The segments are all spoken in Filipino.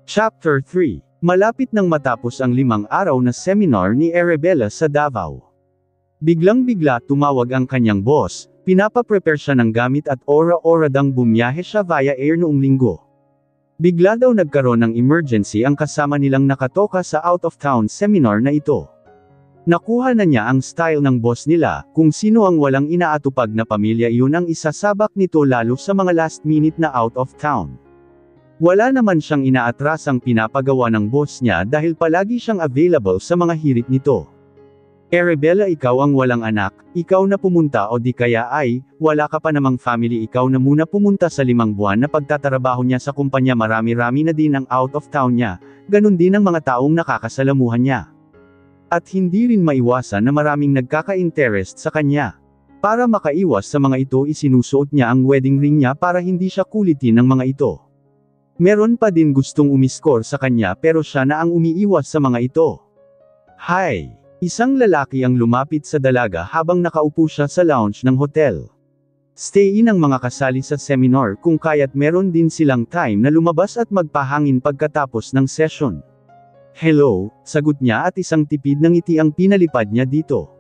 Chapter 3. Malapit nang matapos ang 5 araw na seminar ni Arabella sa Davao. Biglang-bigla tumawag ang kanyang boss, pinapaprepare siya ng gamit at ora-ora dang bumiyahe siya via air noong linggo. Bigla daw nagkaroon ng emergency ang kasama nilang nakatoka sa out-of-town seminar na ito. Nakuha na niya ang style ng boss nila, kung sino ang walang inaatupag na pamilya iyon ang isasabak nito lalo sa mga last-minute na out-of-town. Wala naman siyang inaatrasang pinapagawa ng boss niya dahil palagi siyang available sa mga hirit nito. Arabella, ikaw ang walang anak, ikaw na pumunta o di kaya ay, wala ka pa namang family, ikaw na muna pumunta sa 5 buwan na pagtatrabaho niya sa kumpanya, marami-rami na din ang out of town niya, ganun din ang mga taong nakakasalamuhan niya. At hindi rin maiwasan na maraming nagkaka-interest sa kanya. Para makaiwas sa mga ito, isinusuot niya ang wedding ring niya para hindi siya kulitin ng mga ito. Meron pa din gustong umiskor sa kanya pero siya na ang umiiwas sa mga ito. Hi! Isang lalaki ang lumapit sa dalaga habang nakaupo siya sa lounge ng hotel. Stay-in ang mga kasali sa seminar kung kaya't meron din silang time na lumabas at magpahangin pagkatapos ng session. Hello, sagot niya at isang tipid ng ngiti ang pinalipad niya dito.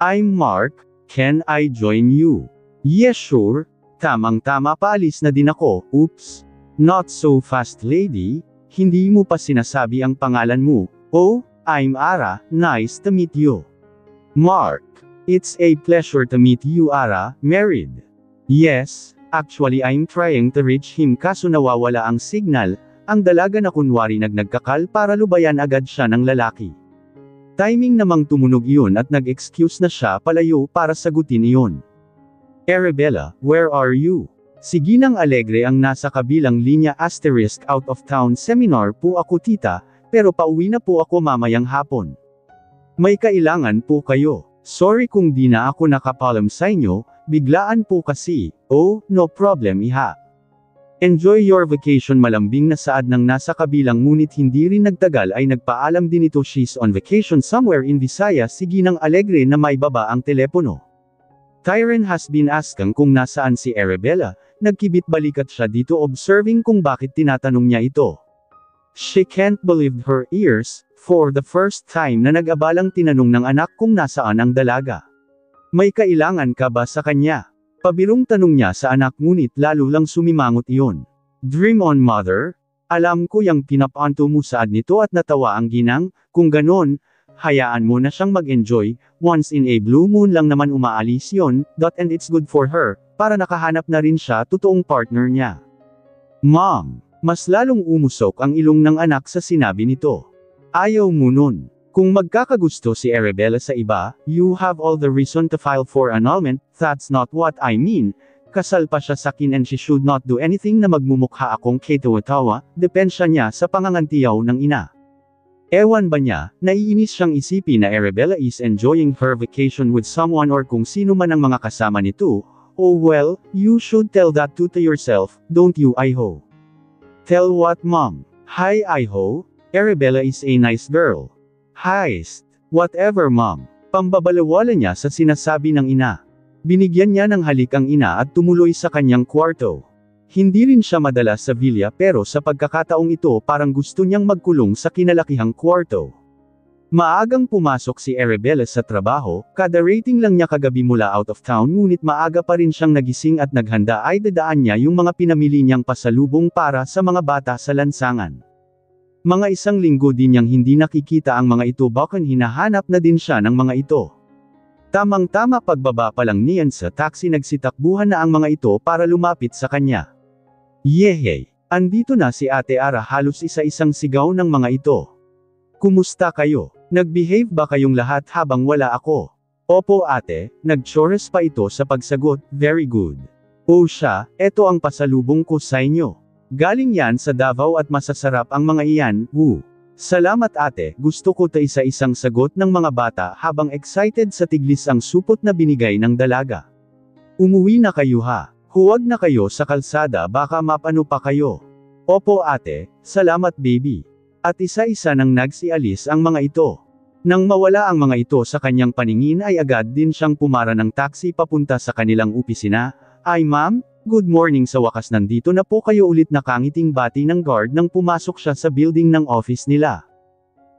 I'm Mark, can I join you? Yes sure, tamang-tama, paalis na din ako, oops. Not so fast lady, hindi mo pa sinasabi ang pangalan mo. Oh, I'm Ara, nice to meet you. Mark, it's a pleasure to meet you. Ara, married? Yes, actually I'm trying to reach him kaso nawawala ang signal, ang dalaga na kunwari nagkakal para lubayan agad siya ng lalaki. Timing namang tumunog iyon at nag-excuse na siya palayo para sagutin iyon. Arabella, where are you? Si Ginang Alegre ang nasa kabilang linya *, out of town seminar po ako tita, pero pauwi na po ako mamayang hapon. May kailangan po kayo. Sorry kung di na ako nakapalam sa inyo, biglaan po kasi. Oh, no problem iha. Enjoy your vacation, malambing na saad ng nasa kabilang ngunit hindi rin nagtagal ay nagpaalam din ito. She's on vacation somewhere in Visayas. Si Ginang Alegre na may baba ang telepono. Tyron has been asking kung nasaan si Arabella. Nagkibit balikat siya dito observing kung bakit tinatanong niya ito. She can't believe her ears, for the first time na nag-abalang tinanong ng anak kung nasaan ang dalaga. May kailangan ka ba sa kanya? Pabirong tanong niya sa anak ngunit lalo lang sumimangot iyon. Dream on mother, alam ko yang pinapanto mo saad nito at natawa ang ginang, kung ganon, hayaan mo na siyang mag-enjoy, once in a blue moon lang naman umaalis yon, and it's good for her, para nakahanap na rin siya totoong partner niya. Mom, mas lalong umusok ang ilong ng anak sa sinabi nito. Ayaw mo nun. Kung magkakagusto si Arabella sa iba, you have all the reason to file for annulment, that's not what I mean. Kasal pa siya sa akin and she should not do anything na magmumukha akong ketawa-tawa, depensya niya sa pangangantiyaw ng ina. Ewan ba niya, naiinis siyang isipin na Arabella is enjoying her vacation with someone or kung sino man ang mga kasama nito. Oh well, you should tell that to yourself, don't you Iho? Tell what mom? Hi Iho, Arabella is a nice girl. Heist. Whatever mom. Pambabalawala niya sa sinasabi ng ina. Binigyan niya ng halik ang ina at tumuloy sa kanyang kwarto. Hindi rin siya madalas sa villa pero sa pagkakataong ito parang gusto niyang magkulong sa kinalakihang kwarto. Maagang pumasok si Arabella sa trabaho, kada rating lang niya kagabi mula out of town ngunit maaga pa rin siyang nagising at naghanda ay dadaan niya yung mga pinamili niyang pasalubong para sa mga bata sa lansangan. Mga 1 linggo din niyang hindi nakikita ang mga ito bakit hinahanap na din siya ng mga ito. Tamang-tama pagbaba pa lang niyan sa taxi nagsitakbuhan na ang mga ito para lumapit sa kanya. Yehey! Andito na si Ate Ara, halos isa-isang sigaw ng mga ito. Kumusta kayo? Nag-behave ba kayong lahat habang wala ako? Opo ate, nag-chores pa ito sa pagsagot, very good. O siya, eto ang pasalubong ko sa inyo. Galing yan sa Davao at masasarap ang mga iyan, woo. Salamat ate, gusto ko ta isa-isang sagot ng mga bata habang excited sa tiglis ang supot na binigay ng dalaga. Umuwi na kayo ha. Huwag na kayo sa kalsada baka mapano pa kayo. Opo ate, salamat baby. At isa-isa nang nagsialis ang mga ito. Nang mawala ang mga ito sa kanyang paningin ay agad din siyang pumara ng taxi papunta sa kanilang opisina. Ay ma'am, Good morning, sa wakas nandito na po kayo ulit, nakangiting bati ng guard nang pumasok siya sa building ng office nila.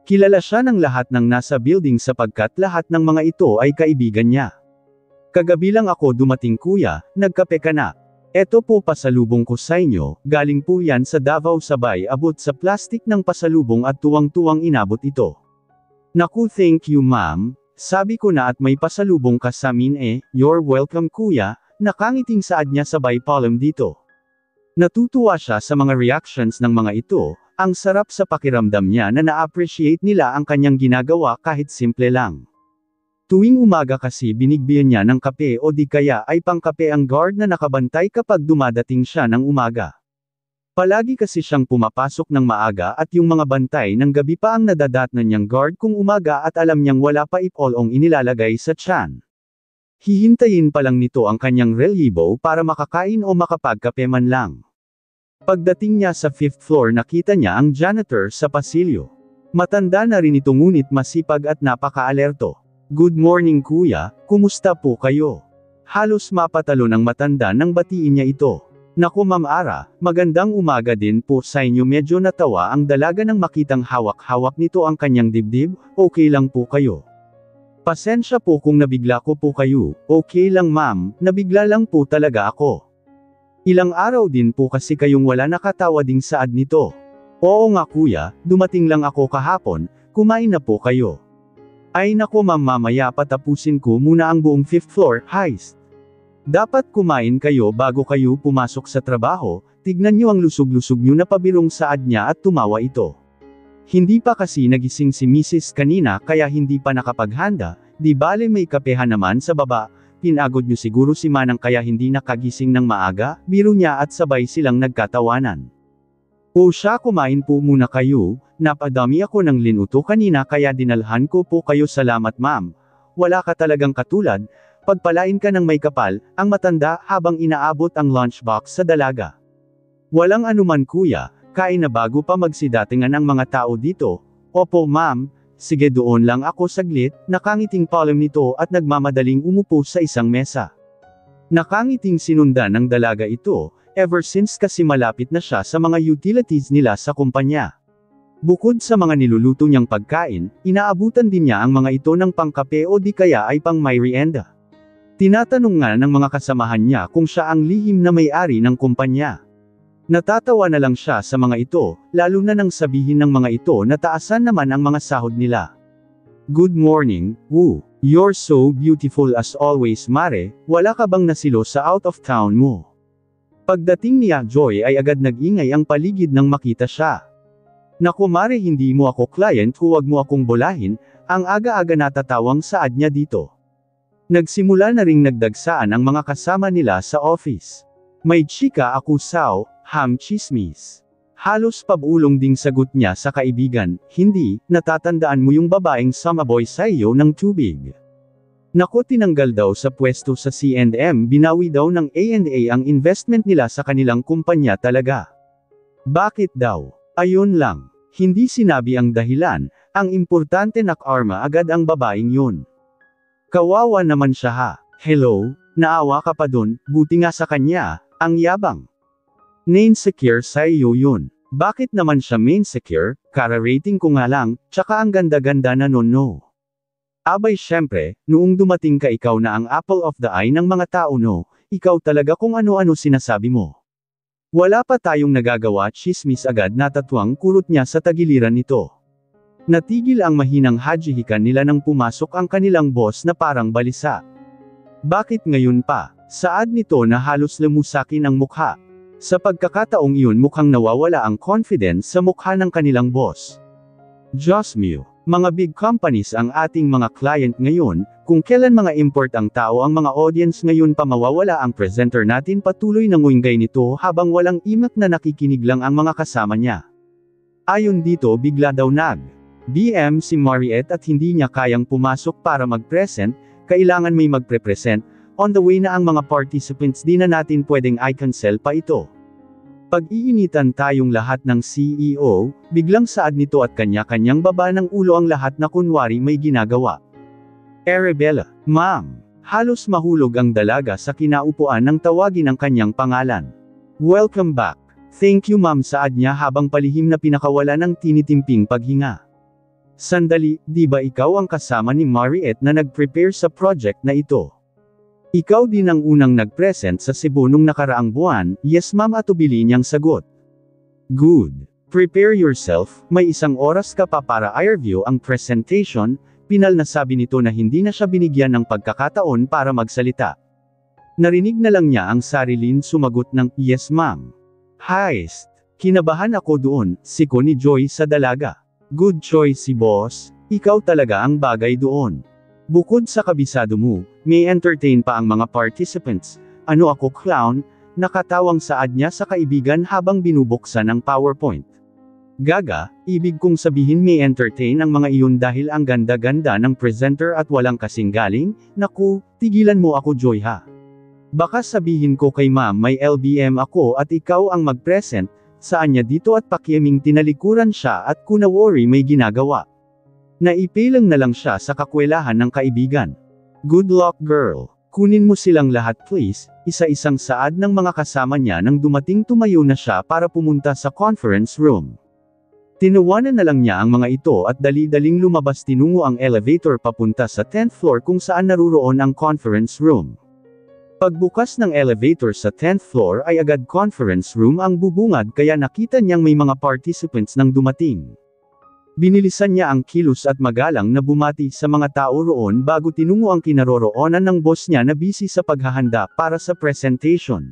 Kilala siya ng lahat ng nasa building sapagkat lahat ng mga ito ay kaibigan niya. Kagabi lang ako dumating kuya, nagkape ka na? Eto po pasalubong ko sa inyo, galing po yan sa Davao, sabay abot sa plastik ng pasalubong at tuwang-tuwang inabot ito. Naku, thank you ma'am, sabi ko na at may pasalubong ka sa amin you're welcome kuya, nakangiting saad niya sabay palm dito. Natutuwa siya sa mga reactions ng mga ito, ang sarap sa pakiramdam niya na na-appreciate nila ang kanyang ginagawa kahit simple lang. Tuwing umaga kasi binigyan niya ng kape o di kaya ay pangkape ang guard na nakabantay kapag dumadating siya ng umaga. Palagi kasi siyang pumapasok ng maaga at yung mga bantay ng gabi pa ang nadadatnan niyang guard kung umaga at alam niyang wala pa ipolong inilalagay sa tiyan. Hihintayin pa lang nito ang kanyang relyebo para makakain o makapagkape man lang. Pagdating niya sa 5th floor nakita niya ang janitor sa pasilyo. Matanda na rin ito ngunit masipag at napaka-alerto. Good morning kuya, kumusta po kayo? Halos mapatalo ng matanda nang batiin niya ito. Naku Ma'am Ara, magandang umaga din po sa inyo. Medyo natawa ang dalaga nang makitang hawak-hawak nito ang kanyang dibdib, okay lang po kayo? Pasensya po kung nabigla ko po kayo, okay lang ma'am, nabigla lang po talaga ako. Ilang araw din po kasi kayong wala nakatawa ding saad nito. Oo nga kuya, dumating lang ako kahapon, kumain na po kayo. Ay nako ma'am, mamaya patapusin ko muna ang buong 5th floor heist. Dapat kumain kayo bago kayo pumasok sa trabaho, tignan niyo ang lusog-lusog niyo na pabirong saad niya at tumawa ito. Hindi pa kasi nagising si Mrs. kanina kaya hindi pa nakapaghanda, di bale may kapehan naman sa baba, pinagod niyo siguro si Manang kaya hindi nakagising ng maaga, biro niya at sabay silang nagkatawanan. O siya, kumain po muna kayo, napadami ako ng linuto kanina kaya dinalhan ko po kayo. Salamat ma'am, wala ka talagang katulad, pagpalain ka ng may kapal, ang matanda habang inaabot ang lunchbox sa dalaga. Walang anuman kuya, kain na bago pa magsidatingan ang mga tao dito. Opo ma'am, sige doon lang ako saglit, nakangiting palm nito at nagmamadaling umupo sa isang mesa. Nakangiting sinundan ng dalaga ito, ever since kasi malapit na siya sa mga utilities nila sa kumpanya. Bukod sa mga niluluto niyang pagkain, inaabutan din niya ang mga ito ng pangkape o di kaya ay pang merienda. Tinatanong nga ng mga kasamahan niya kung siya ang lihim na may-ari ng kumpanya. Natatawa na lang siya sa mga ito, lalo na nang sabihin ng mga ito na taasan naman ang mga sahod nila. Good morning, woo, you're so beautiful as always Mare, wala ka bang nasilo sa out of town mo? Pagdating niya Joy ay agad nag-ingay ang paligid nang makita siya. Naku Mare, hindi mo ako client, huwag mo akong bolahin, ang aga-aga natatawang saad niya dito. Nagsimula na ring nagdagsaan ang mga kasama nila sa office. May chika akusaw, ham chismis. Halos pabulong ding sagot niya sa kaibigan, hindi, natatandaan mo yung babaeng sumaboy sa iyo ng tubig. Naku, tinanggal daw sa pwesto sa C&M, binawi daw ng A&A ang investment nila sa kanilang kumpanya talaga. Bakit daw? Ayun lang. Hindi sinabi ang dahilan, ang importante nakarma agad ang babaeng yun. Kawawa naman siya ha. Hello, naawa ka pa dun, buti nga sa kanya, ang yabang. Nainsecure sa iyo yun. Bakit naman siya mainsecure, kara-rating ko nga lang, tsaka ang ganda-ganda na no. Abay syempre, noong dumating ka ikaw na ang apple of the eye ng mga tao no, ikaw talaga kung ano-ano sinasabi mo. Wala pa tayong nagagawa, chismis agad natatwang kurot niya sa tagiliran nito. Natigil ang mahinang hajihikan nila nang pumasok ang kanilang boss na parang balisa. Bakit ngayon pa? Saad nito na halos lumusakin ang mukha. Sa pagkakataong iyon mukhang nawawala ang confidence sa mukha ng kanilang boss. Diyos mio, mga big companies ang ating mga client ngayon, kung kailan mga import ang tao ang mga audience ngayon pa mawawala ang presenter natin. Patuloy na nguinggay nito habang walang imak na nakikinig lang ang mga kasama niya. Ayon dito bigla daw BM si Mariette at hindi niya kayang pumasok para mag-present, kailangan may magpre-present, on the way na ang mga participants di na natin pwedeng i-cancel pa ito. Pag-iinitan tayong lahat ng CEO, biglang saad nito at kanya-kanyang baba ng ulo ang lahat na kunwari may ginagawa. Arabella, ma'am, Halos mahulog ang dalaga sa kinaupuan nang tawagin ang kanyang pangalan. Welcome back. Thank you ma'am, saad niya habang palihim na pinakawala ng tinitimping paghinga. Sandali, di ba ikaw ang kasama ni Mariette na nag-prepare sa project na ito? Ikaw din ang unang nag-present sa Cebu nung nakaraang buwan. Yes ma'am, atubili niyang sagot. Good. Prepare yourself, may 1 oras ka pa para i-review ang presentation. Pinal na sabi nito na hindi na siya binigyan ng pagkakataon para magsalita. Narinig na lang niya ang sarilin sumagot ng, yes ma'am. Heist. Kinabahan ako doon, siko ni Joy sa dalaga. Good choice si boss, ikaw talaga ang bagay doon. Bukod sa kabisado mo, may entertain pa ang mga participants. Ano ako clown? Nakatawang saad niya sa kaibigan habang binubuksan ang PowerPoint. Gaga, ibig kong sabihin may entertain ang mga iyon dahil ang ganda-ganda ng presenter at walang kasinggaling? Naku, tigilan mo ako Joy ha. Baka sabihin ko kay ma'am may LBM ako at ikaw ang mag-present. Saan niya dito at pakiaming tinalikuran siya at kuna-worry may ginagawa. Naipilang na lang siya sa kakwelahan ng kaibigan. Good luck girl. Kunin mo silang lahat please, isa-isang saad ng mga kasama niya nang dumating. Tumayo na siya para pumunta sa conference room. Tinawanan na lang niya ang mga ito at dali-daling lumabas tinungo ang elevator papunta sa 10th floor kung saan naruroon ang conference room. Pagbukas ng elevator sa 10th floor ay agad conference room ang bubungad kaya nakita niyang may mga participants nang dumating. Binilisan niya ang kilos at magalang na bumati sa mga tao roon bago tinungo ang kinaroroonan ng boss niya na busy sa paghahanda para sa presentation.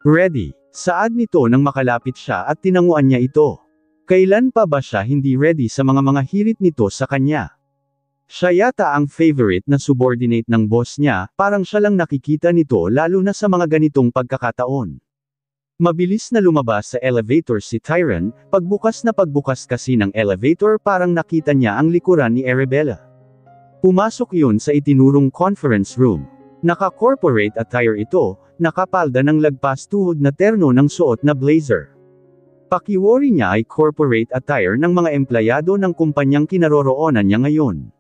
Ready, saad nito nang makalapit siya at tinanguan niya ito. Kailan pa ba siya hindi ready sa mga hirit nito sa kanya? Siya yata ang favorite na subordinate ng boss niya, parang siya lang nakikita nito lalo na sa mga ganitong pagkakataon. Mabilis na lumabas sa elevator si Tyron, pagbukas kasi ng elevator parang nakita niya ang likuran ni Arabella. Pumasok yun sa itinurong conference room. Naka-corporate attire ito, nakapalda ng lagpas tuhod na terno ng suot na blazer. Pakiwori niya ay corporate attire ng mga empleyado ng kumpanyang kinaroroonan niya ngayon.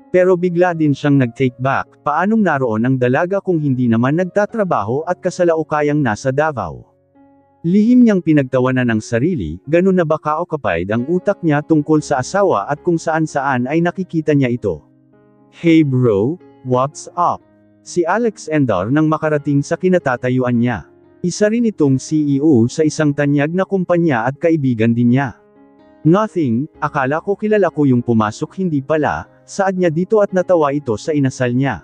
Pero bigla din siyang nag-take back, paanong naroon ang dalaga kung hindi naman nagtatrabaho at kasalaukayang nasa Davao. Lihim niyang pinagtawanan ng sarili, ganun na ba ka-occupied ang utak niya tungkol sa asawa at kung saan-saan ay nakikita niya ito. Hey bro, what's up? Si Alex Endar nang makarating sa kinatatayuan niya. Isa rin itong CEO sa isang tanyag na kumpanya at kaibigan din niya. Nothing, akala ko kilala ko yung pumasok hindi pala, saad niya dito at natawa ito sa inasal niya.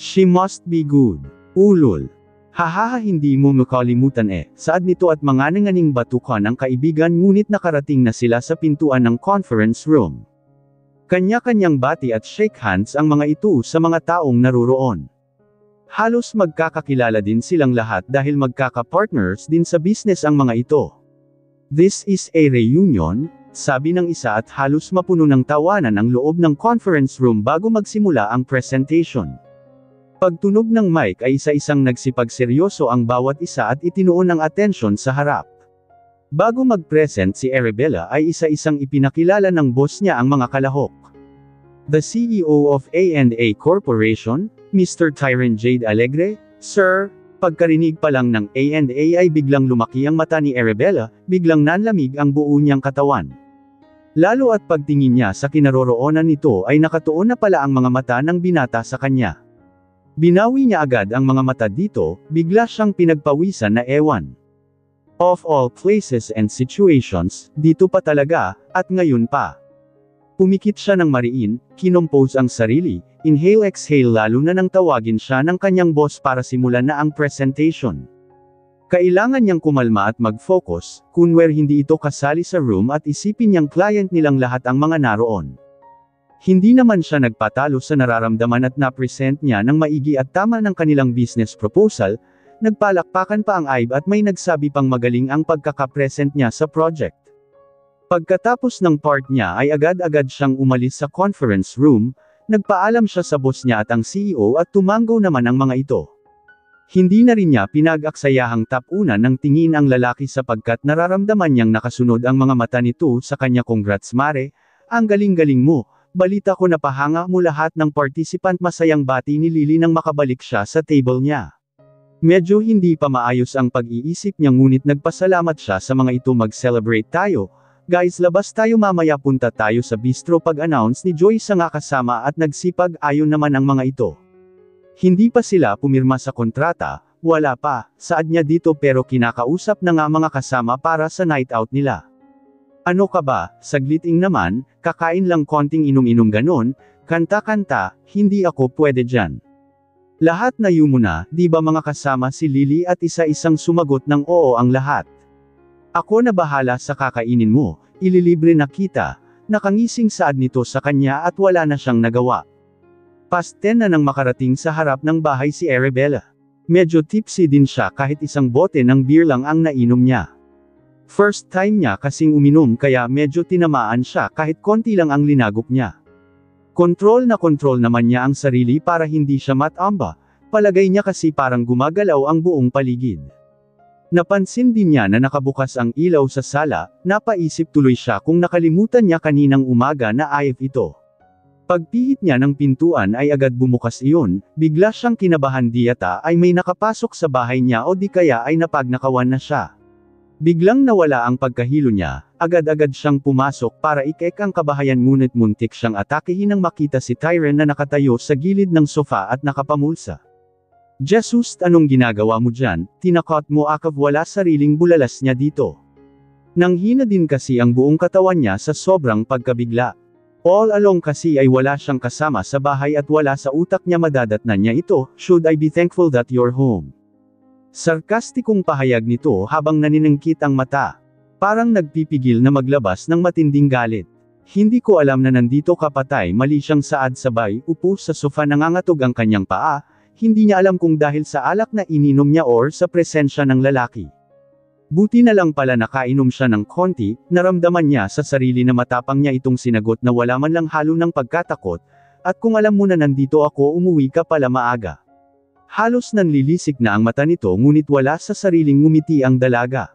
She must be good. Ulol. Hahaha hindi mo makalimutan saad nito at manganinganing batukan ang kaibigan ngunit nakarating na sila sa pintuan ng conference room. Kanya-kanyang bati at shake hands ang mga ito sa mga taong naruroon. Halos magkakakilala din silang lahat dahil magkaka-partners din sa business ang mga ito. This is a reunion, sabi ng isa at halos mapuno ng tawanan ang loob ng conference room bago magsimula ang presentation. Pagtunog ng mic ay isa-isang nagsipagseryoso ang bawat isa at itinuon ang atensyon sa harap. Bago mag-present si Arabella ay isa-isang ipinakilala ng boss niya ang mga kalahok. The CEO of A&A Corporation, Mr. Tyron Jade Alegre, Sir. Pagkarinig pa lang ng A&A ay biglang lumaki ang mata ni Arabella, biglang nanlamig ang buo niyang katawan. Lalo at pagtingin niya sa kinaroroonan nito ay nakatuon na pala ang mga mata ng binata sa kanya. Binawi niya agad ang mga mata dito, bigla siyang pinagpawisan na ewan. Of all places and situations, dito pa talaga, at ngayon pa. Pumikit siya ng mariin, kinompose ang sarili, inhale-exhale lalo na nang tawagin siya ng kanyang boss para simulan na ang presentation. Kailangan niyang kumalma at mag-focus, kunwari hindi ito kasali sa room at isipin niyang client nilang lahat ang mga naroon. Hindi naman siya nagpatalo sa nararamdaman at na-present niya ng maigi at tama ng kanilang business proposal, nagpalakpakan pa ang IB at may nagsabi pang magaling ang pagkakapresent niya sa project. Pagkatapos ng part niya ay agad-agad siyang umalis sa conference room, nagpaalam siya sa boss niya at ang CEO at tumanggaw naman ang mga ito. Hindi na rin niya pinag-aksayahang tapunan ng tingin ang lalaki sapagkat nararamdaman niyang nakasunod ang mga mata nito sa kanya. Congrats mare, ang galing-galing mo, balita ko na pahanga mo lahat ng participant. Masayang bati ni Lily nang makabalik siya sa table niya. Medyo hindi pa maayos ang pag-iisip niya ngunit nagpasalamat siya sa mga ito. Mag-celebrate tayo. Guys, labas tayo mamaya, punta tayo sa bistro. Pag-announce ni Joyce nga kasama at nagsipag-ayon naman ang mga ito. Hindi pa sila pumirma sa kontrata, wala pa, saad niya dito, pero kinakausap na nga mga kasama para sa night out nila. Ano ka ba, sagliting naman, kakain lang, konting inom-inom ganon, kanta-kanta, hindi ako pwede dyan. Lahat na yumo na, di ba mga kasama si Lily at isa-isang sumagot ng oo ang lahat. Ako na bahala sa kakainin mo, ililibre na kita, nakangising saad nito sa kanya at wala na siyang nagawa. Past 10 na nang makarating sa harap ng bahay si Arabella. Medyo tipsy din siya kahit isang bote ng beer lang ang nainom niya. First time niya kasing uminom kaya medyo tinamaan siya kahit konti lang ang linagop niya. Kontrol naman niya ang sarili para hindi siya matamba, palagay niya kasi parang gumagalaw ang buong paligid. Napansin din niya na nakabukas ang ilaw sa sala, napaisip tuloy siya kung nakalimutan niya kaninang umaga na AF ito. Pagpihit niya ng pintuan ay agad bumukas iyon, bigla siyang kinabahan, di yata ay may nakapasok sa bahay niya o di kaya ay napagnakawan na siya. Biglang nawala ang pagkahilo niya, agad-agad siyang pumasok para ikek ang kabahayan ngunit muntik siyang atakehin nang makita si Tyron na nakatayo sa gilid ng sofa at nakapamulsa. Jesus, anong ginagawa mo dyan? Tinakot mo akav, wala sariling bulalas niya dito. Nanghina din kasi ang buong katawan niya sa sobrang pagkabigla. All along kasi ay wala siyang kasama sa bahay at wala sa utak niya madadatnan niya ito. Should I be thankful that you're home? Sarkastikong pahayag nito habang naniningkit ang mata. Parang nagpipigil na maglabas ng matinding galit. Hindi ko alam na nandito ka, patay, mali siyang saad sabay, upo sa sofa, nangangatog ang kanyang paa. Hindi niya alam kung dahil sa alak na ininom niya or sa presensya ng lalaki. Buti na lang pala nakainom siya ng konti, naramdaman niya sa sarili na matapang niya itong sinagot na wala man lang halo ng pagkatakot, at kung alam mo na nandito ako, umuwi ka pala maaga. Halos nanlilisik na ang mata nito ngunit wala sa sariling ngumiti ang dalaga.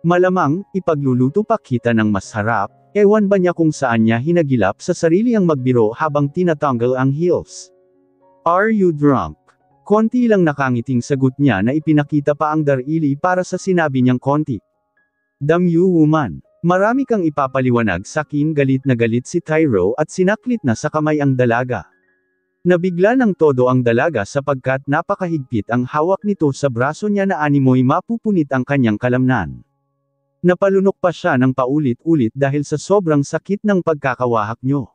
Malamang, ipagluluto pa kita ng mas harap, ewan ba niya kung saan niya hinagilap sa sarili ang magbiro habang tinatanggal ang heels. Are you drunk? Konti lang nakangiting sagot niya na ipinakita pa ang darili para sa sinabi niyang konti. Damn you, woman. Marami kang ipapaliwanag sakin, galit na galit si Tyro at sinaklit na sa kamay ang dalaga. Nabigla ng todo ang dalaga sapagkat napakahigpit ang hawak nito sa braso niya na animoy mapupunit ang kanyang kalamnan. Napalunok pa siya ng paulit-ulit dahil sa sobrang sakit ng pagkakawahak niyo.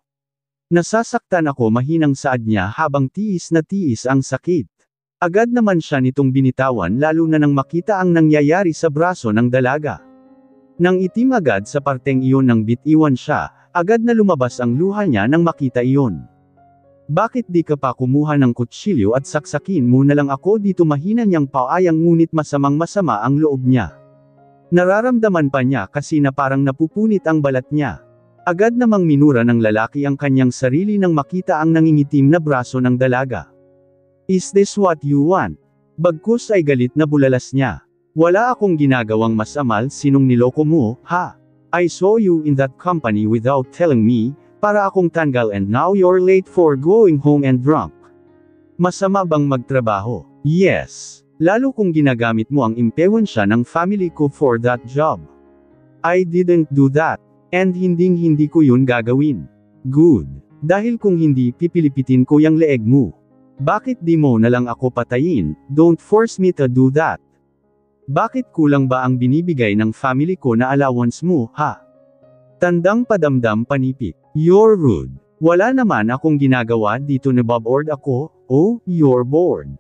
Nasasaktan ako, mahinang saad niya habang tiis na tiis ang sakit. Agad naman siya nitong binitawan lalo na nang makita ang nangyayari sa braso ng dalaga. Nang itim agad sa parteng iyon nang bitiwan siya, agad na lumabas ang luha niya nang makita iyon. Bakit di ka pa kumuha ng kutsilyo at saksakin mo na lang ako dito? Mahina niyang paayang ngunit masamang-masama ang loob niya. Nararamdaman pa niya kasi na parang napupunit ang balat niya. Agad namang minura ng lalaki ang kanyang sarili nang makita ang nangingitim na braso ng dalaga. Is this what you want? Bagkus ay galit na bulalas niya. Wala akong ginagawang masamal, sinong niloko mo, ha? I saw you in that company without telling me, para akong tanggal and now you're late for going home and drunk. Masama bang magtrabaho? Yes. Lalo kung ginagamit mo ang impluwensya ng family ko for that job. I didn't do that. And hindi ko yun gagawin. Good. Dahil kung hindi, pipilipitin ko yung leeg mo. Bakit di mo na lang ako patayin? Don't force me to do that. Bakit kulang ba ang binibigay ng family ko na allowance mo, ha? Tandang padamdam panipik. You're rude. Wala naman akong ginagawa dito, na bored ako. Oh, you're bored.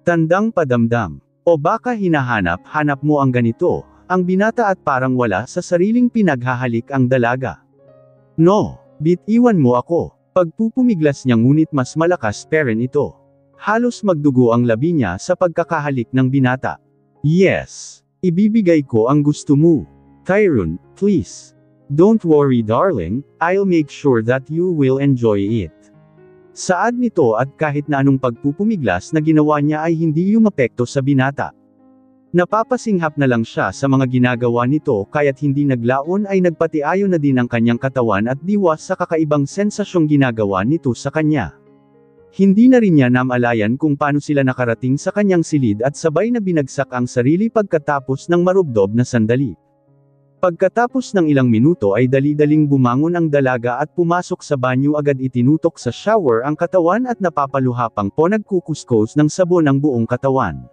Tandang padamdam. O baka hinahanap-hanap mo ang ganito, ang binata, at parang wala sa sariling pinaghahalik ang dalaga. No, bitiwan mo ako. Pagpupumiglas niya ngunit mas malakas pa rin ito. Halos magdugo ang labi niya sa pagkakahalik ng binata. Yes. Ibibigay ko ang gusto mo. Tyrone, please. Don't worry darling, I'll make sure that you will enjoy it. Saad nito at kahit na anong pagpupumiglas na ginawa niya ay hindi yumapekto sa binata. Napapasinghap na lang siya sa mga ginagawa nito kaya't hindi naglaon ay nagpatiayo na din ang kanyang katawan at diwa sa kakaibang sensasyong ginagawa nito sa kanya. Hindi na rin niya namalayan kung paano sila nakarating sa kanyang silid at sabay na binagsak ang sarili pagkatapos ng marubdob na sandali. Pagkatapos ng ilang minuto ay dali-daling bumangon ang dalaga at pumasok sa banyo agad itinutok sa shower ang katawan at napapaluhapang po nagkukuskos ng sabon ang buong katawan.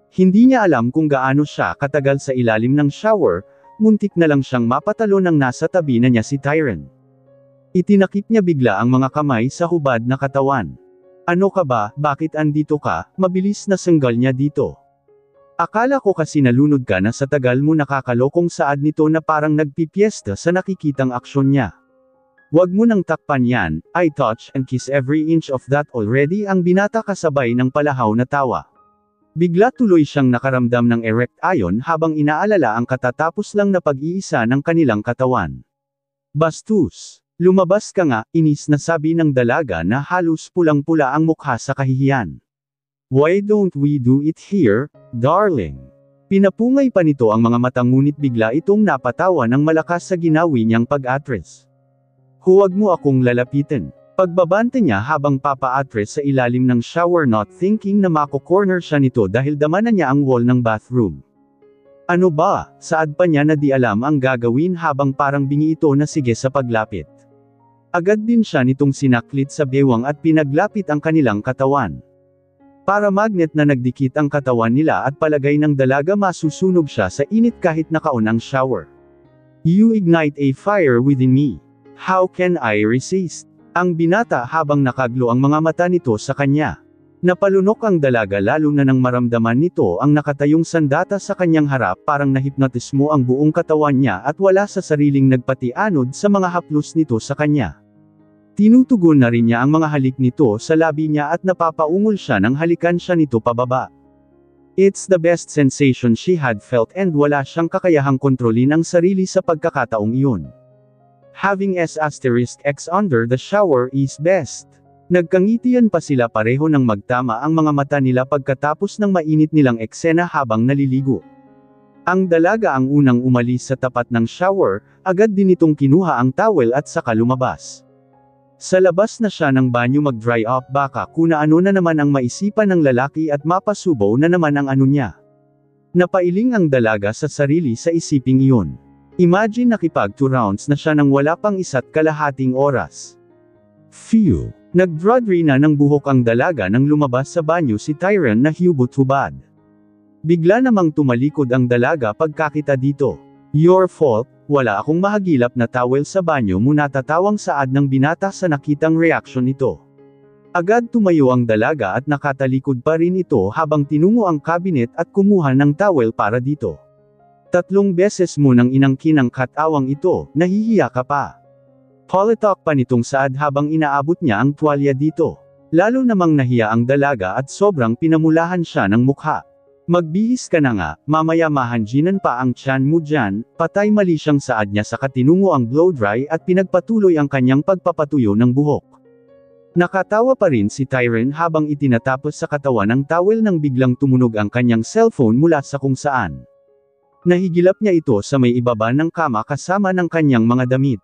Hindi niya alam kung gaano siya katagal sa ilalim ng shower, muntik na lang siyang mapatalo nang nasa tabi na niya si Tyron. Itinakip niya bigla ang mga kamay sa hubad na katawan. Ano ka ba, bakit andito ka, mabilis na sanggal niya dito. Akala ko kasi nalunod ka na sa tagal mo nakakalokong saad nito na parang nagpipiesta sa nakikitang aksyon niya. Huwag mo nang takpan yan, I touch and kiss every inch of that already ang binata kasabay ng palahaw na tawa. Bigla tuloy siyang nakaramdam ng erect ayon habang inaalala ang katatapos lang na pag-iisa ng kanilang katawan. Bastos! Lumabas ka nga, inis na sabi ng dalaga na halos pulang-pula ang mukha sa kahihiyan. Why don't we do it here, darling? Pinapungay pa nito ang mga mata ngunit bigla itong napatawa ng malakas sa ginawi niyang pag-atres. Huwag mo akong lalapitin. Pagbabante niya habang papa-atres sa ilalim ng shower not thinking na mako-corner siya nito dahil dama na niya ang wall ng bathroom. Ano ba, saad pa niya na di alam ang gagawin habang parang bingi ito na sige sa paglapit. Agad din siya nitong sinaklit sa bewang at pinaglapit ang kanilang katawan. Para magnet na nagdikit ang katawan nila at palagay ng dalaga masusunog siya sa init kahit nakaon ang shower. You ignite a fire within me. How can I resist? Ang binata habang nakaglo ang mga mata nito sa kanya. Napalunok ang dalaga lalo na nang maramdaman nito ang nakatayong sandata sa kanyang harap parang nahipnotismo ang buong katawan niya at wala sa sariling nagpatianod sa mga haplos nito sa kanya. Tinutugon na rin niya ang mga halik nito sa labi niya at napapaungol siya nang halikan siya nito pababa. It's the best sensation she had felt and wala siyang kakayahang kontrolin ang sarili sa pagkakataong iyon. Having S**x under the shower is best. Nagkangitian pa sila pareho nang magtama ang mga mata nila pagkatapos ng mainit nilang eksena habang naliligo. Ang dalaga ang unang umalis sa tapat ng shower, agad din itong kinuha ang towel at saka lumabas. Sa labas na siya ng banyo mag-dry up baka kuna ano na naman ang maisipan ng lalaki at mapasubaw na naman ang ano niya. Napailing ang dalaga sa sarili sa isiping iyon. Imagine nakipag 2 rounds na siya nang wala pang 1.5 oras. Phew! Nagdradri na ng buhok ang dalaga nang lumabas sa banyo si Tyron na hubot-hubad. Bigla namang tumalikod ang dalaga pagkakita dito. Your fault, wala akong mahagilap na towel sa banyo mo natatawang saad ng binata sa nakitang reaksyon nito. Agad tumayo ang dalaga at nakatalikod pa rin ito habang tinungo ang cabinet at kumuha ng towel para dito. 3 beses mo nang inangkin ang katawang ito, nahihiya ka pa. Politalk pa nitong saad habang inaabot niya ang tuwalya dito. Lalo namang nahiya ang dalaga at sobrang pinamulahan siya ng mukha. Magbihis ka na nga, mamaya mahanjinan pa ang tiyan mo dyan, patay mali siyang saad niya sa katinungo ang blow dry at pinagpatuloy ang kanyang pagpapatuyo ng buhok. Nakatawa pa rin si Tyron habang itinatapos sa katawan ng towel nang biglang tumunog ang kanyang cellphone mula sa kung saan. Nahigilap niya ito sa may ibaba ng kama kasama ng kanyang mga damit.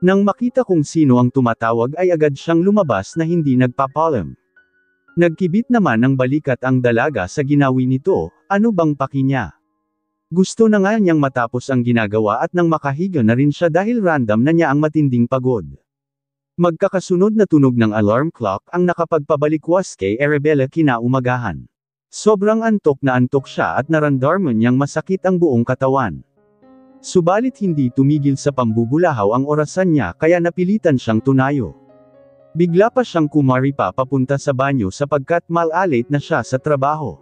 Nang makita kung sino ang tumatawag ay agad siyang lumabas na hindi nagpapalam. Nagkibit naman ng balikat ang dalaga sa ginawi nito, ano bang paki niya? Gusto na nga niyang matapos ang ginagawa at nang makahiga na rin siya dahil random na niya ang matinding pagod. Magkakasunod na tunog ng alarm clock ang nakapagpabalikwas kay Arabella kinaumagahan. Sobrang antok na antok siya at narandarman niyang masakit ang buong katawan. Subalit hindi tumigil sa pambubulahaw ang orasan niya kaya napilitan siyang tunayo. Bigla pa siyang kumari pa papunta sa banyo sapagkat mal-alate na siya sa trabaho.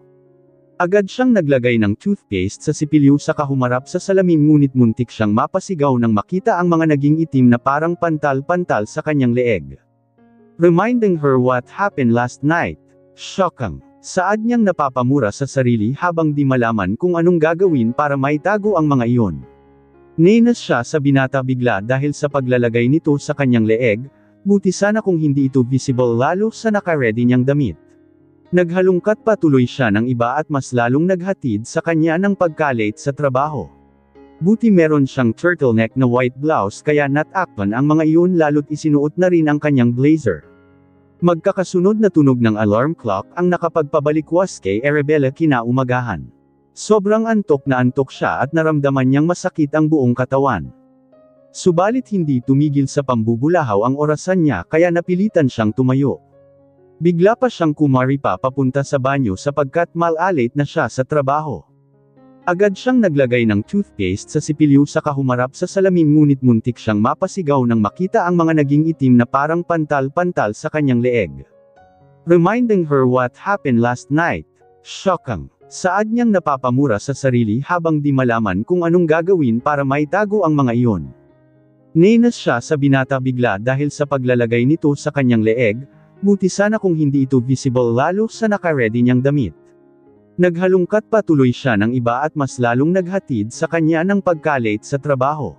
Agad siyang naglagay ng toothpaste sa sipilyo sa kahumarap sa salamin ngunit muntik siyang mapasigaw nang makita ang mga naging itim na parang pantal-pantal sa kanyang leeg. Reminding her what happened last night. Shocking. Saad niyang napapamura sa sarili habang di malaman kung anong gagawin para maitago ang mga iyon. Nainas siya sa binata bigla dahil sa paglalagay nito sa kanyang leeg, buti sana kung hindi ito visible lalo sa naka-ready niyang damit. Naghalungkat pa tuloy siya ng iba at mas lalong naghatid sa kanya ng pagka-late sa trabaho. Buti meron siyang turtleneck na white blouse kaya natakpan ang mga iyon lalo't isinuot na rin ang kanyang blazer. Magkakasunod na tunog ng alarm clock ang nakapagpabalikwas kay Arabella kinaumagahan. Sobrang antok na antok siya at naramdaman niyang masakit ang buong katawan. Subalit hindi tumigil sa pambubulahaw ang orasan niya kaya napilitan siyang tumayo. Bigla pa siyang kumari pa papunta sa banyo sapagkat mal-alate na siya sa trabaho. Agad siyang naglagay ng toothpaste sa sipilyo saka humarap sa salamin ngunit muntik siyang mapasigaw nang makita ang mga naging itim na parang pantal-pantal sa kanyang leeg. Reminding her what happened last night. Shockang. Saad niyang napapamura sa sarili habang di malaman kung anong gagawin para maitago ang mga iyon. Nainis siya sa binata bigla dahil sa paglalagay nito sa kanyang leeg. Buti sana kung hindi ito visible lalo sa naka-ready niyang damit. Naghalungkat pa tuloy siya ng iba at mas lalong naghatid sa kanya ng pagka-late sa trabaho.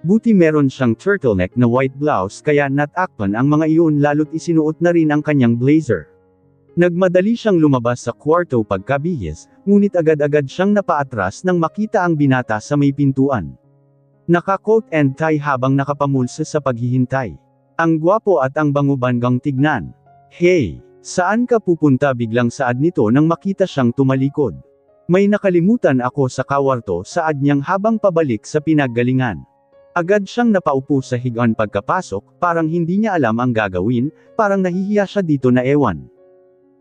Buti meron siyang turtleneck na white blouse kaya natakpan ang mga iyon lalo't isinuot na rin ang kanyang blazer. Nagmadali siyang lumabas sa kwarto pagkabihis, ngunit agad-agad siyang napaatras nang makita ang binata sa may pintuan. Naka-coat and tie habang nakapamulsa sa paghihintay. Ang gwapo at ang bango-banggang tignan. Hey, saan ka pupunta biglang saad nito nang makita siyang tumalikod. May nakalimutan ako sa kawarto saad niyang habang pabalik sa pinaggalingan. Agad siyang napaupo sa higaan pagkapasok, parang hindi niya alam ang gagawin, parang nahihiya siya dito na ewan.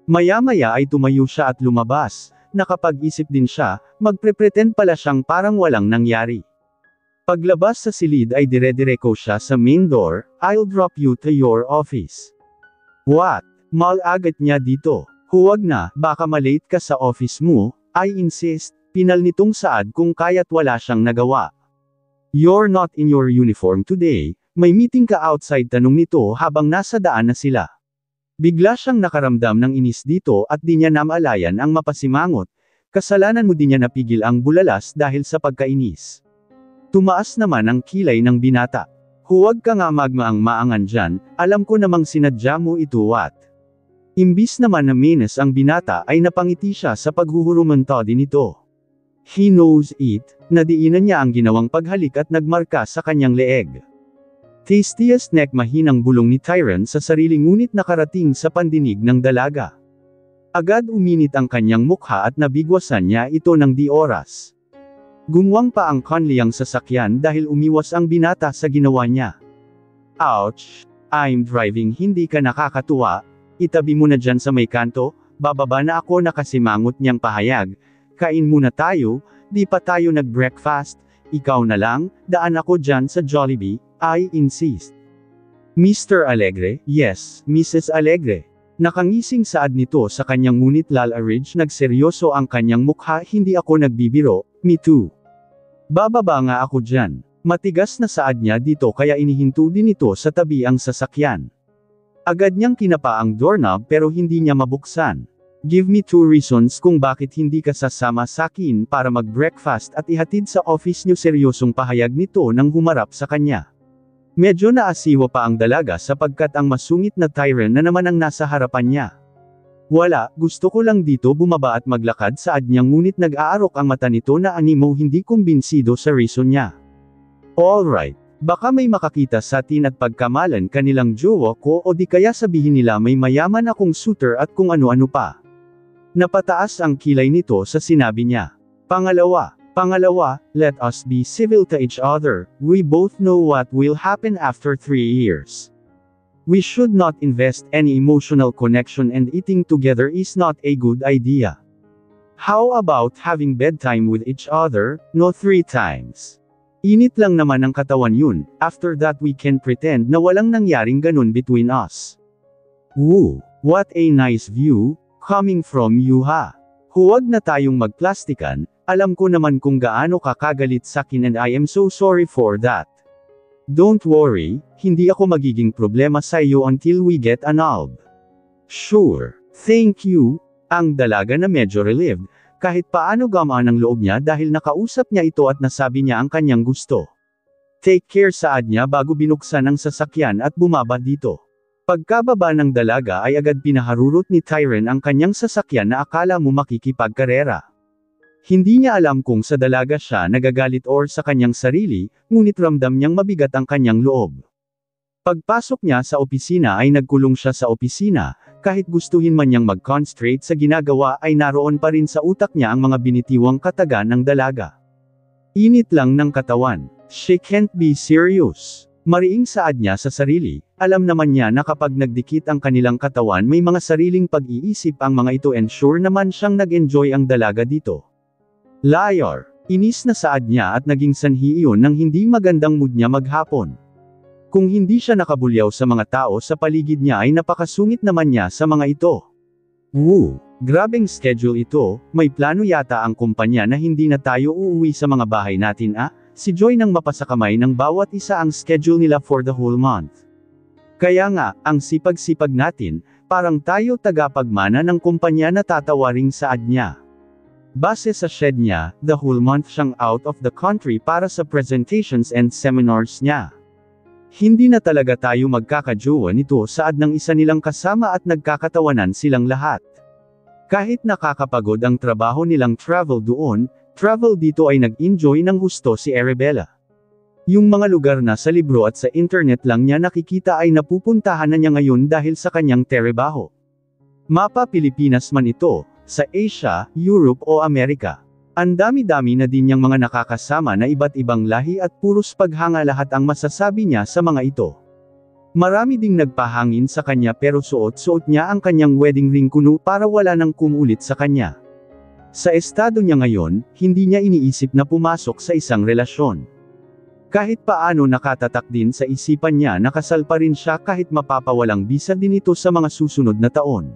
Maya-maya ay tumayo siya at lumabas, nakapag-isip din siya, magpre-pretend pala siyang parang walang nangyari. Paglabas sa silid ay dire-direko siya sa main door, I'll drop you to your office. What? Mal-agad niya dito. Huwag na, baka malate ka sa office mo, I insist, pinal nitong saad kung kaya't wala siyang nagawa. You're not in your uniform today, may meeting ka outside tanong nito habang nasa daan na sila. Bigla siyang nakaramdam ng inis dito at di niya namalayan ang mapasimangot, kasalanan mo di niya napigil ang bulalas dahil sa pagkainis. Tumaas naman ang kilay ng binata. Huwag ka nga magmaang-maangan dyan, alam ko namang sinadya mo ito what. Imbis naman na menace ang binata ay napangiti siya sa paghuhurumanto din nito. He knows it, nadiinan niya ang ginawang paghalik at nagmarka sa kanyang leeg. Tastiest neck mahinang bulong ni Tyron sa sarili ngunit nakarating sa pandinig ng dalaga. Agad uminit ang kanyang mukha at nabigwasan niya ito ng di oras. Gumuwang pa ang kanliyang sasakyan dahil umiwas ang binata sa ginawa niya. Ouch! I'm driving hindi ka nakakatuwa, itabi mo na dyan sa may kanto, bababa na ako nakasimangot niyang pahayag, kain muna tayo, di pa tayo nag-breakfast, ikaw na lang, daan ako dyan sa Jollibee, I insist. Mr. Alegre, yes, Mrs. Alegre. Nakangising saad nito sa kanyang ngunit lalaridge nagseryoso ang kanyang mukha hindi ako nagbibiro, me too. Bababa nga ako dyan. Matigas na saad niya dito kaya inihinto din ito sa tabi ang sasakyan. Agad niyang kinapa ang doorknob pero hindi niya mabuksan. Give me 2 reasons kung bakit hindi ka sasama sakin para mag-breakfast at ihatid sa office niyo seryosong pahayag nito nang humarap sa kanya. Medyo naasiwa pa ang dalaga sapagkat ang masungit na Tyron na naman ang nasa harapan niya. Wala, gusto ko lang dito bumaba at maglakad saad niya ngunit nag-aarok ang mata nito na animo hindi kumbinsido sa reason niya. Alright, baka may makakita sa atin at pagkamalan kanilang jowa ko o di kaya sabihin nila may mayaman akong suitor at kung ano-ano pa. Napataas ang kilay nito sa sinabi niya. Pangalawa, let us be civil to each other, we both know what will happen after 3 years. We should not invest any emotional connection and eating together is not a good idea. How about having bedtime with each other, no 3 times? Init lang naman ang katawan yun, after that we can pretend na walang nangyaring ganun between us. Woo, what a nice view, coming from you ha. Huwag na tayong magplastikan, alam ko naman kung gaano ka kagalit sakin and I am so sorry for that. Don't worry, hindi ako magiging problema sa iyo until we get annulled. Sure, thank you, ang dalaga na medyo relieved, kahit paano gamaan ang loob niya dahil nakausap niya ito at nasabi niya ang kanyang gusto. Take care saad niya bago binuksan ang sasakyan at bumaba dito. Pagkababa ng dalaga ay agad pinaharurot ni Tyron ang kanyang sasakyan na akala mo makikipagkarera. Hindi niya alam kung sa dalaga siya nagagalit or sa kanyang sarili, ngunit ramdam niyang mabigat ang kanyang loob. Pagpasok niya sa opisina ay nagkulong siya sa opisina, kahit gustuhin man niyang mag-concentrate sa ginagawa ay naroon pa rin sa utak niya ang mga binitiwang kataga ng dalaga. Init lang ng katawan. She can't be serious. Mariing saad niya sa sarili, alam naman niya na kapag nagdikit ang kanilang katawan may mga sariling pag-iisip ang mga ito and sure naman siyang nag-enjoy ang dalaga dito. Liar. Inis na saad niya at naging sanhi iyon ng hindi magandang mood niya maghapon. Kung hindi siya nakabulyaw sa mga tao sa paligid niya ay napakasungit naman niya sa mga ito. Grabeng schedule ito, may plano yata ang kumpanya na hindi na tayo uuwi sa mga bahay natin si Joy nang mapasakamay ng bawat isa ang schedule nila for the whole month. Kaya nga, ang sipag-sipag natin, parang tayo tagapagmana ng kumpanya na tatawaring saad niya. Base sa shed niya, the whole month siyang out of the country para sa presentations and seminars niya. Hindi na talaga tayo magkakajowa nito saad ng isa nilang kasama at nagkakatawanan silang lahat. Kahit nakakapagod ang trabaho nilang travel doon, travel dito ay nag-enjoy ng husto si Arabella. Yung mga lugar na sa libro at sa internet lang niya nakikita ay napupuntahan na niya ngayon dahil sa kanyang trabaho. Mapa Pilipinas man ito, sa Asia, Europe o Amerika. Ang dami-dami na din niyang mga nakakasama na iba't ibang lahi at puros paghanga lahat ang masasabi niya sa mga ito. Marami ding nagpahangin sa kanya pero suot-suot niya ang kanyang wedding ring kuno para wala nang kumulit sa kanya. Sa estado niya ngayon, hindi niya iniisip na pumasok sa isang relasyon. Kahit paano nakatatak din sa isipan niya na kasal pa rin siya kahit mapapawalang bisa din ito sa mga susunod na taon.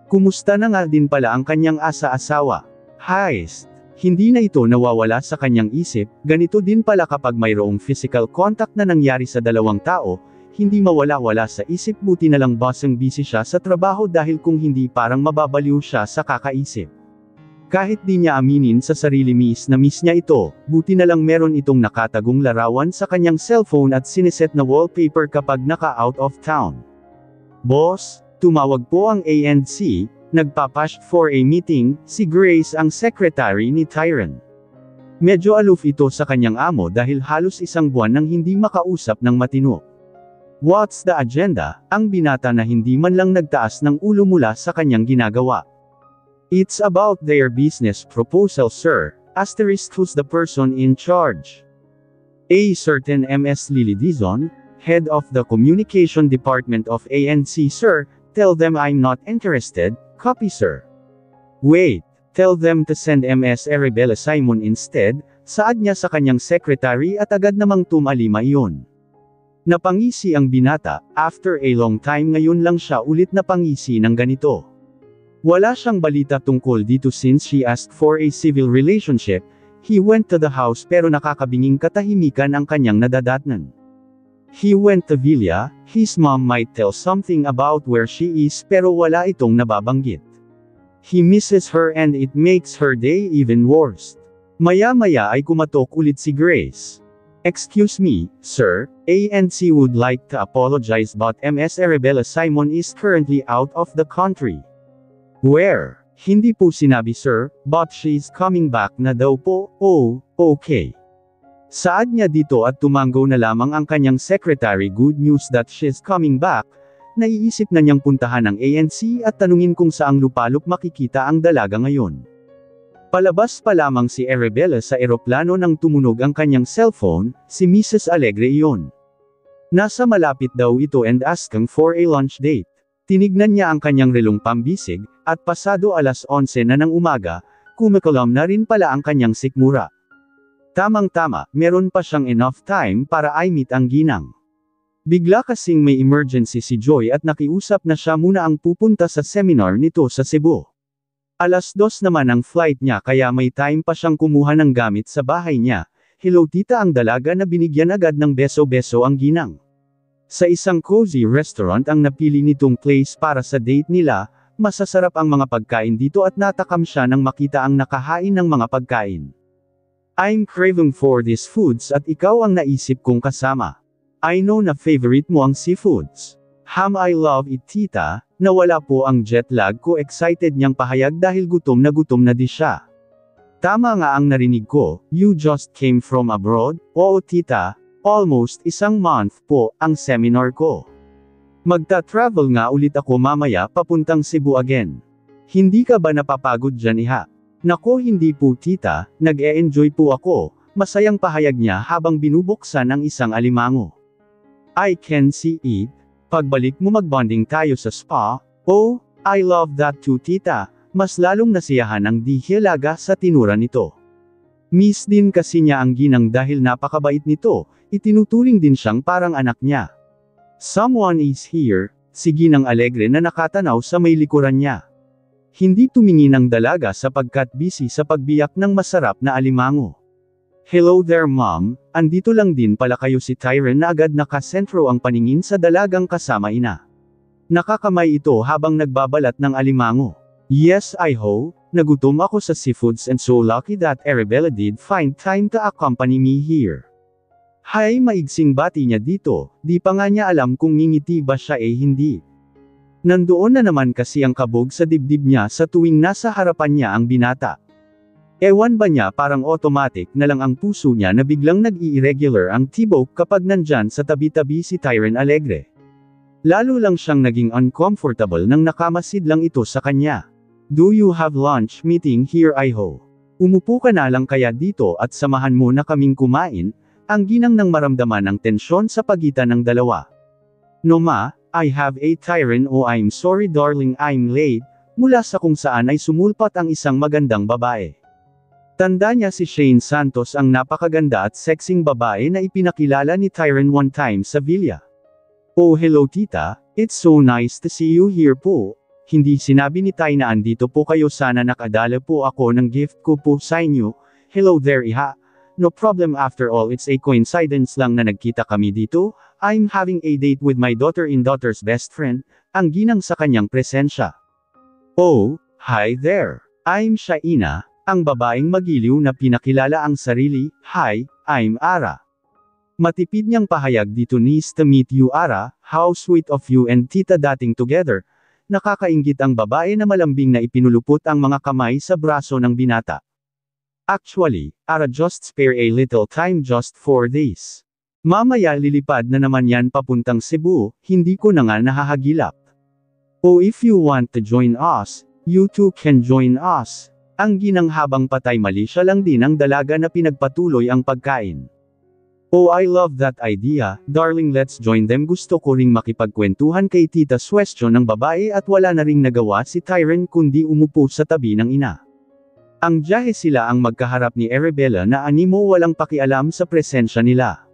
Kumusta na nga din pala ang kanyang asa-asawa? Heist. Hindi na ito nawawala sa kanyang isip, ganito din pala kapag mayroong physical contact na nangyari sa dalawang tao, hindi mawala-wala sa isip buti na lang bossing busy siya sa trabaho dahil kung hindi parang mababaliw siya sa kakaisip. Kahit di niya aminin sa sarili miss na miss niya ito, buti na lang meron itong nakatagong larawan sa kanyang cellphone at siniset na wallpaper kapag naka-out of town. Boss, tumawag po ang ANC. Nagpapash for a meeting, si Grace ang secretary ni Tyron. Medyo aloof ito sa kanyang amo dahil halos isang buwan nang hindi makausap ng matino. What's the agenda? Ang binata na hindi man lang nagtaas ng ulo mula sa kanyang ginagawa. It's about their business proposal sir, asterisk who's the person in charge. A certain Ms. Lily Dizon, head of the communication department of ANC sir, tell them I'm not interested. Copy sir. Wait, tell them to send Ms. Arabella Simon instead, saad niya sa kanyang secretary at agad namang tumalima iyon. Napangisi ang binata, after a long time ngayon lang siya ulit napangisi ng ganito. Wala siyang balita tungkol dito since she asked for a civil relationship, he went to the house pero nakakabinging katahimikan ang kanyang nadadatnan. He went to Villa, his mom might tell something about where she is pero wala itong nababanggit. He misses her and it makes her day even worse. Maya-maya ay kumatok ulit si Grace. Excuse me, sir, ANC would like to apologize but Ms. Arabella Simon is currently out of the country. Where? Hindi po sinabi sir, but she's coming back na daw po. Oh, okay. Saad niya dito at tumanggo na lamang ang kanyang secretary good news that she's coming back, naiisip na niyang puntahan ang ANC at tanungin kung saang lupalop makikita ang dalaga ngayon. Palabas pa lamang si Arabella sa eroplano nang tumunog ang kanyang cellphone, si Mrs. Alegre iyon. Nasa malapit daw ito and asking for a lunch date. Tinignan niya ang kanyang relong pambisig, at pasado 11:00 na ng umaga, kumakalam na rin pala ang kanyang sikmura. Tamang-tama, meron pa siyang enough time para i-meet ang ginang. Bigla kasing may emergency si Joy at nakiusap na siya muna ang pupunta sa seminar nito sa Cebu. 2:00 naman ang flight niya kaya may time pa siyang kumuha ng gamit sa bahay niya. Hello tita ang dalaga na binigyan agad ng beso-beso ang ginang. Sa isang cozy restaurant ang napili nitong place para sa date nila, masasarap ang mga pagkain dito at natakam siya nang makita ang nakahain ng mga pagkain. I'm craving for these foods at ikaw ang naisip kong kasama. I know na favorite mo ang seafoods. I love it tita, nawala po ang jet lag ko, excited niyang pahayag dahil gutom na di siya. Tama nga ang narinig ko, you just came from abroad? Oo tita, almost isang month po ang seminar ko. Magta-travel nga ulit ako mamaya papuntang Cebu again. Hindi ka ba napapagod dyan iha? Nako hindi po tita, nag-e-enjoy po ako, masayang pahayag niya habang binubuksan ang isang alimango. I can see it. Pagbalik mo magbonding tayo sa spa. Oh, I love that too tita, mas lalong nasiyahan ang di hilaga sa tinura nito. Miss din kasi niya ang ginang dahil napakabait nito, itinuturing din siyang parang anak niya. Someone is here, si Ginang alegre na nakatanaw sa may likuran niya. Hindi tumingin ang dalaga sapagkat busy sa pagbiyak ng masarap na alimango. Hello there mom, andito lang din pala kayo. Si Tyren na agad nakasentro ang paningin sa dalagang kasama ina. Nakakamay ito habang nagbabalat ng alimango. Yes I ho, nagutom ako sa seafoods and so lucky that Arabella did find time to accompany me here. Hay maigsing bati niya dito, di pa nga niya alam kung ngingiti ba siya hindi. Nandoon na naman kasi ang kabog sa dibdib niya sa tuwing nasa harapan niya ang binata. Ewan ba niya parang automatic na lang ang puso niya na biglang nag-i-irregular ang tibok kapag nandyan sa tabi-tabi si Tyren alegre. Lalo lang siyang naging uncomfortable nang nakamasid lang ito sa kanya. Do you have lunch meeting here I ho? Umupo ka na lang kaya dito at samahan mo na kaming kumain, ang ginang nang maramdaman ng tensyon sa pagitan ng dalawa. No ma, I have a Tyren oh I'm sorry darling I'm late, mula sa kung saan ay sumulpat ang isang magandang babae. Tanda niya si Shane Santos ang napakaganda at sexing babae na ipinakilala ni Tyren one time sa villa. Oh hello tita, it's so nice to see you here po. Hindi sinabi ni Ty na andito po kayo, sana nakadala po ako ng gift ko po sa inyo. Hello there iha. No problem, after all it's a coincidence lang na nagkita kami dito. I'm having a date with my daughter's best friend, ang ginang sa kanyang presensya. Oh, hi there. I'm Shaina. Ang babaeng magiliw na pinakilala ang sarili. Hi, I'm Ara. Matipid niyang pahayag dito, nice to meet you Ara, how sweet of you and tita dating together. Nakakainggit ang babae na malambing na ipinulupot ang mga kamay sa braso ng binata. Actually, Ara just spare a little time just for this. Mamaya lilipad na naman yan papuntang Cebu, hindi ko na nga nahahagilap. Oh if you want to join us, you too can join us. Ang ginang habang patay mali siya lang din ang dalaga na pinagpatuloy ang pagkain. Oh I love that idea, darling let's join them. Gusto ko ring makipagkwentuhan kay tita Swestyo ng babae at wala na ring nagawa si Tyren kundi umupo sa tabi ng ina. Ang biyahe sila ang magkaharap ni Arabella na animo walang pakialam sa presensya nila.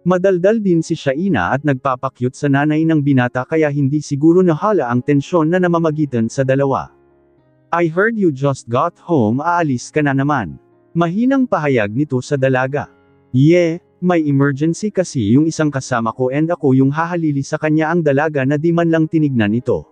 Madaldal din si Shaina at nagpapakyut sa nanay ng binata kaya hindi siguro nahala ang tensyon na namamagitan sa dalawa. I heard you just got home, aalis ka na naman. Mahinang pahayag nito sa dalaga. Yeah, may emergency kasi yung isang kasama ko and ako yung hahalili sa kanya. Ang dalaga na di man lang tinignan ito.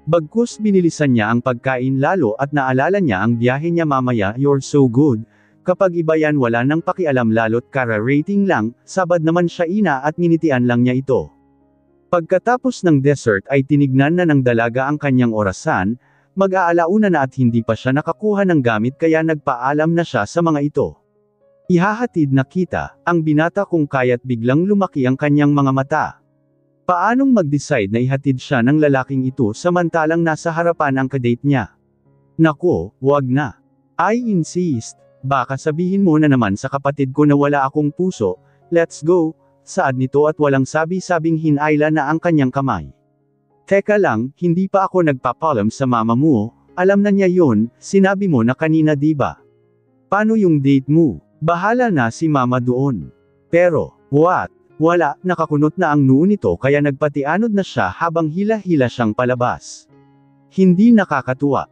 Bagkus binilisan niya ang pagkain lalo at naalala niya ang biyahe niya mamaya. You're so good. Kapag iba yan wala nang pakialam lalo't kara-rating lang, sabad naman Shaina at nginitian lang niya ito. Pagkatapos ng dessert ay tinignan na ng dalaga ang kanyang orasan. Mag-aalauna na at hindi pa siya nakakuha ng gamit kaya nagpaalam na siya sa mga ito. Ihahatid na kita, ang binata kung kaya't biglang lumaki ang kanyang mga mata. Paanong mag-decide na ihatid siya ng lalaking ito samantalang nasa harapan ang kadate niya? Nako, wag na. I insist, baka sabihin mo na naman sa kapatid ko na wala akong puso. Let's go, saad nito at walang sabi-sabing hinayla na ang kanyang kamay. Teka lang, hindi pa ako nagpapalam sa mama mo, alam na niya yon, sinabi mo na kanina diba? Paano yung date mo? Bahala na si mama doon. Pero, what? Wala, nakakunot na ang noo nito kaya nagpatianod na siya habang hila-hila siyang palabas. Hindi nakakatuwa.